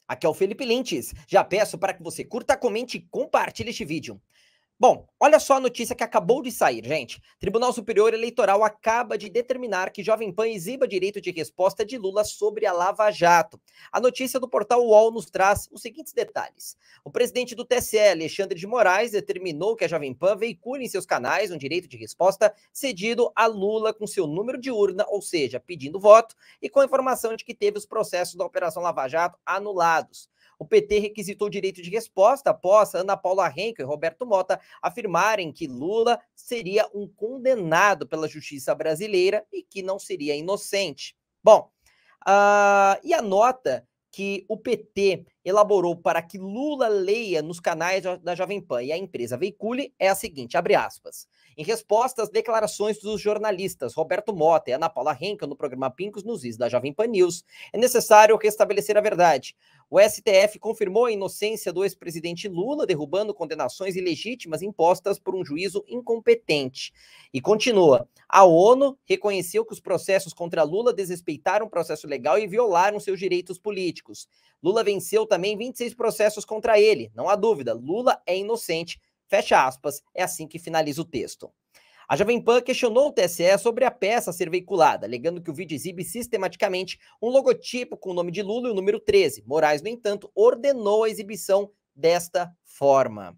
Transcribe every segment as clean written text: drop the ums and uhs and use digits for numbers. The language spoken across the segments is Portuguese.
Aqui é o Felipe Lintz. Já peço para que você curta, comente e compartilhe este vídeo. Bom, olha só a notícia que acabou de sair, gente. Tribunal Superior Eleitoral acaba de determinar que Jovem Pan exiba direito de resposta de Lula sobre a Lava Jato. A notícia do portal UOL nos traz os seguintes detalhes. O presidente do TSE, Alexandre de Moraes, determinou que a Jovem Pan veicule em seus canais um direito de resposta cedido a Lula com seu número de urna, ou seja, pedindo voto, e com a informação de que teve os processos da Operação Lava Jato anulados. O PT requisitou o direito de resposta após Ana Paula Henkel e Roberto Mota afirmarem que Lula seria um condenado pela justiça brasileira e que não seria inocente. Bom, e a nota que o PT elaborou para que Lula leia nos canais da Jovem Pan e a empresa veicule é a seguinte, abre aspas. Em resposta às declarações dos jornalistas Roberto Mota e Ana Paula Henkel no programa Pincos nos Is da Jovem Pan News, é necessário restabelecer a verdade. O STF confirmou a inocência do ex-presidente Lula, derrubando condenações ilegítimas impostas por um juízo incompetente. E continua, a ONU reconheceu que os processos contra Lula desrespeitaram o processo legal e violaram seus direitos políticos. Lula venceu também 26 processos contra ele, não há dúvida, Lula é inocente, fecha aspas, é assim que finaliza o texto. A Jovem Pan questionou o TSE sobre a peça a ser veiculada, alegando que o vídeo exibe sistematicamente um logotipo com o nome de Lula e o número 13. Moraes, no entanto, ordenou a exibição desta forma.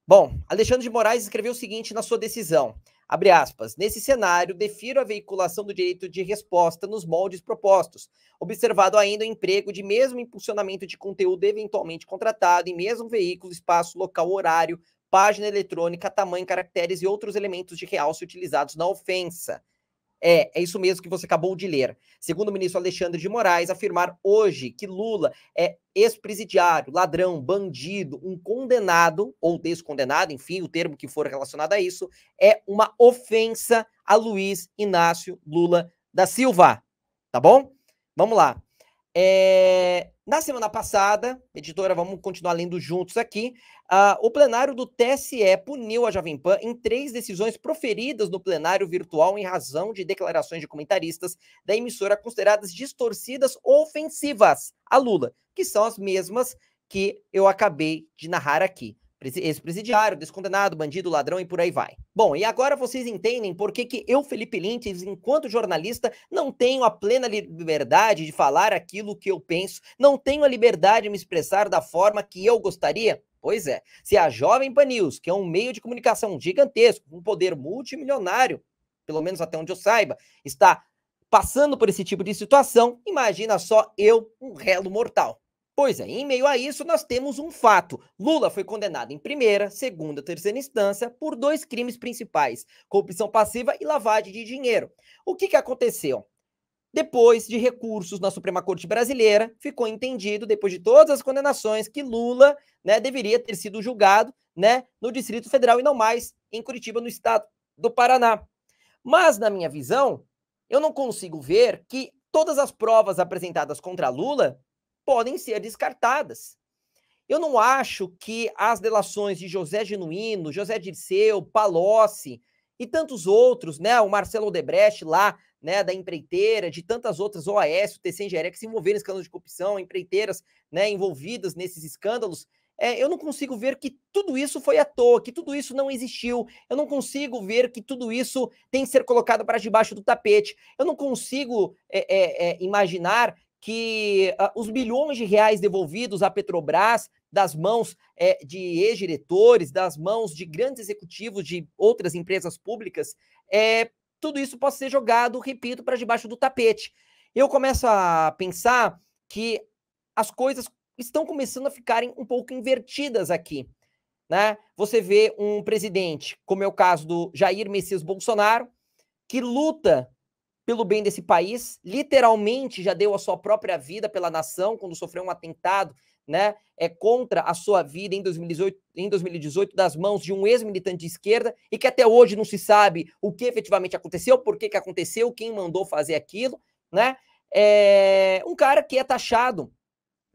Bom, Alexandre de Moraes escreveu o seguinte na sua decisão, abre aspas, nesse cenário, defiro a veiculação do direito de resposta nos moldes propostos, observado ainda o emprego de mesmo impulsionamento de conteúdo eventualmente contratado em mesmo veículo, espaço, local, horário, página eletrônica, tamanho, caracteres e outros elementos de realce utilizados na ofensa. É isso mesmo que você acabou de ler. Segundo o ministro Alexandre de Moraes, afirmar hoje que Lula é ex-presidiário, ladrão, bandido, um condenado ou descondenado, enfim, o termo que for relacionado a isso, é uma ofensa a Luiz Inácio Lula da Silva. Tá bom? Vamos lá. Na semana passada, editora, vamos continuar lendo juntos aqui, o plenário do TSE puniu a Jovem Pan em 3 decisões proferidas no plenário virtual em razão de declarações de comentaristas da emissora consideradas distorcidas ou ofensivas a Lula, que são as mesmas que eu acabei de narrar aqui. Ex-presidiário, descondenado, bandido, ladrão e por aí vai. Bom, e agora vocês entendem por que eu, Felipe Lintz, enquanto jornalista, não tenho a plena liberdade de falar aquilo que eu penso, não tenho a liberdade de me expressar da forma que eu gostaria? Pois é, se a Jovem Pan News, que é um meio de comunicação gigantesco, com um poder multimilionário, pelo menos até onde eu saiba, está passando por esse tipo de situação, imagina só eu, um réu mortal. Pois é, em meio a isso nós temos um fato. Lula foi condenado em primeira, segunda, terceira instância por 2 crimes principais, corrupção passiva e lavagem de dinheiro. O que aconteceu? Depois de recursos na Suprema Corte Brasileira, ficou entendido, depois de todas as condenações, que Lula, deveria ter sido julgado, no Distrito Federal e não mais em Curitiba, no estado do Paraná. Mas, na minha visão, eu não consigo ver que todas as provas apresentadas contra Lula podem ser descartadas. Eu não acho que as delações de José Genuíno, José Dirceu, Palocci e tantos outros, o Marcelo Odebrecht lá, da empreiteira, de tantas outras, OAS, o TCE-Engenharia, que se envolveram em escândalos de corrupção, empreiteiras, envolvidas nesses escândalos, eu não consigo ver que tudo isso foi à toa, que tudo isso não existiu. Eu não consigo ver que tudo isso tem que ser colocado para debaixo do tapete. Eu não consigo imaginar que os bilhões de reais devolvidos à Petrobras das mãos de ex-diretores, das mãos de grandes executivos de outras empresas públicas, tudo isso pode ser jogado, repito, para debaixo do tapete. Eu começo a pensar que as coisas estão começando a ficarem um pouco invertidas aqui, Você vê um presidente, como é o caso do Jair Messias Bolsonaro, que luta pelo bem desse país, literalmente já deu a sua própria vida pela nação quando sofreu um atentado, contra a sua vida em 2018 das mãos de um ex-militante de esquerda e que até hoje não se sabe o que efetivamente aconteceu, por que aconteceu, quem mandou fazer aquilo, um cara que é taxado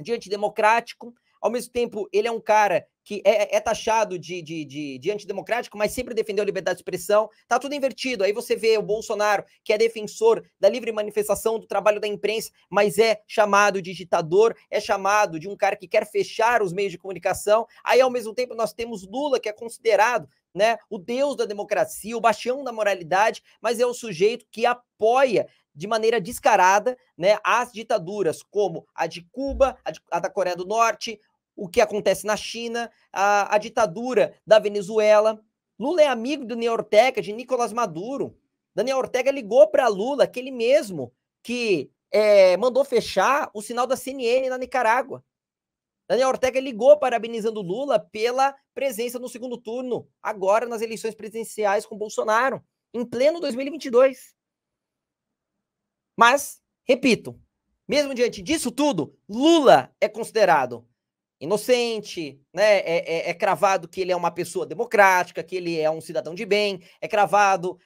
de antidemocrático, ao mesmo tempo ele é um cara que é taxado de antidemocrático, mas sempre defendeu a liberdade de expressão. Tá tudo invertido. Aí você vê o Bolsonaro, que é defensor da livre manifestação, do trabalho da imprensa, mas é chamado de ditador, é chamado de um cara que quer fechar os meios de comunicação. Aí, ao mesmo tempo, nós temos Lula, que é considerado, né, o deus da democracia, o bastião da moralidade, mas é o sujeito que apoia de maneira descarada, né, as ditaduras, como a de Cuba, a da Coreia do Norte, o que acontece na China, a ditadura da Venezuela. Lula é amigo do Daniel Ortega, de Nicolás Maduro. Daniel Ortega ligou para Lula, aquele mesmo que mandou fechar o sinal da CNN na Nicarágua. Daniel Ortega ligou parabenizando Lula pela presença no segundo turno, agora nas eleições presidenciais com Bolsonaro, em pleno 2022. Mas, repito, mesmo diante disso tudo, Lula é considerado inocente, né? É cravado que ele é uma pessoa democrática, que ele é um cidadão de bem, é cravado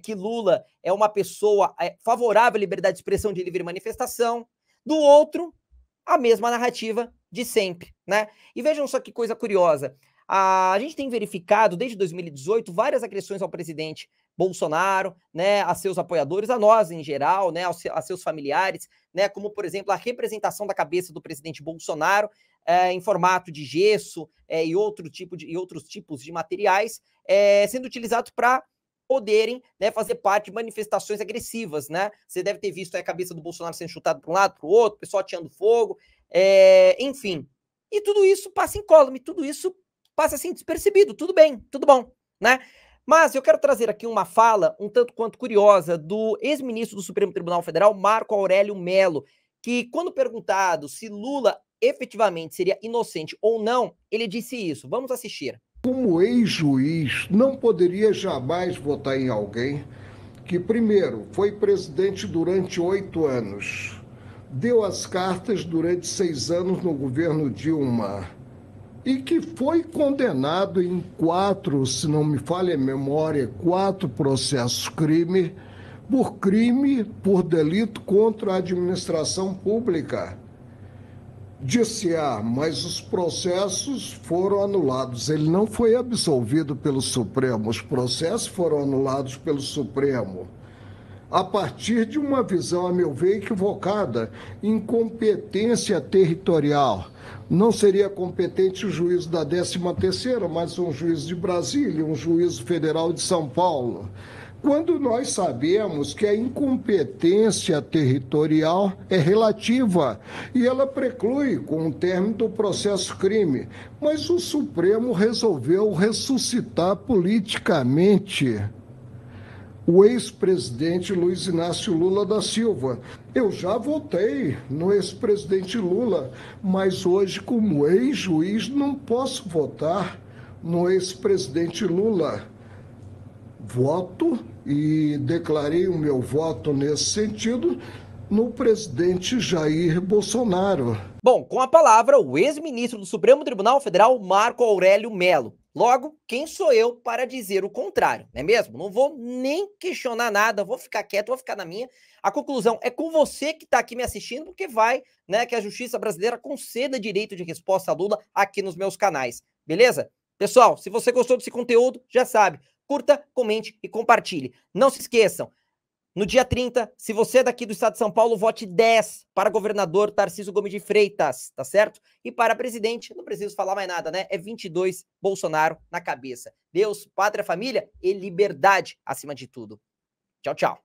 que Lula é uma pessoa favorável à liberdade de expressão, de livre manifestação. Do outro, a mesma narrativa de sempre, né? E vejam só que coisa curiosa. A gente tem verificado desde 2018 várias agressões ao presidente Bolsonaro, né, a seus apoiadores, a nós em geral, né, a seus familiares, né, como por exemplo a representação da cabeça do presidente Bolsonaro em formato de gesso e outros tipos de materiais sendo utilizados para poderem, né, fazer parte de manifestações agressivas, né? Você deve ter visto a cabeça do Bolsonaro sendo chutada para um lado, para o outro, o pessoal atirando fogo, enfim. E tudo isso passa incólume, tudo isso passa assim despercebido, tudo bem, tudo bom, né? Mas eu quero trazer aqui uma fala um tanto quanto curiosa do ex-ministro do Supremo Tribunal Federal, Marco Aurélio Mello, que quando perguntado se Lula efetivamente seria inocente ou não, ele disse isso. Vamos assistir. Como ex-juiz, não poderia jamais votar em alguém que, primeiro, foi presidente durante 8 anos, deu as cartas durante 6 anos no governo Dilma e que foi condenado em 4, se não me falha a memória, 4 processos crime por delito contra a administração pública. Disse, mas os processos foram anulados. Ele não foi absolvido pelo Supremo, os processos foram anulados pelo Supremo. A partir de uma visão, a meu ver, equivocada, incompetência territorial. Não seria competente o juízo da 13ª, mas um juízo de Brasília, um juízo federal de São Paulo. Quando nós sabemos que a incompetência territorial é relativa e ela preclui com o término do processo crime, mas o Supremo resolveu ressuscitar politicamente o ex-presidente Luiz Inácio Lula da Silva. Eu já votei no ex-presidente Lula, mas hoje, como ex-juiz, não posso votar no ex-presidente Lula. Voto e declarei o meu voto nesse sentido no presidente Jair Bolsonaro. Bom, com a palavra, o ex-ministro do Supremo Tribunal Federal, Marco Aurélio Mello. Logo, quem sou eu para dizer o contrário, não é mesmo? Não vou nem questionar nada, vou ficar quieto, vou ficar na minha. A conclusão é com você que está aqui me assistindo, porque vai, né, que a justiça brasileira conceda direito de resposta a Lula aqui nos meus canais, beleza? Pessoal, se você gostou desse conteúdo, já sabe, curta, comente e compartilhe. Não se esqueçam, no dia 30, se você é daqui do estado de São Paulo, vote 10 para governador Tarcísio Gomes de Freitas, tá certo? E para presidente, não preciso falar mais nada, né? É 22 Bolsonaro na cabeça. Deus, pátria, família e liberdade acima de tudo. Tchau, tchau.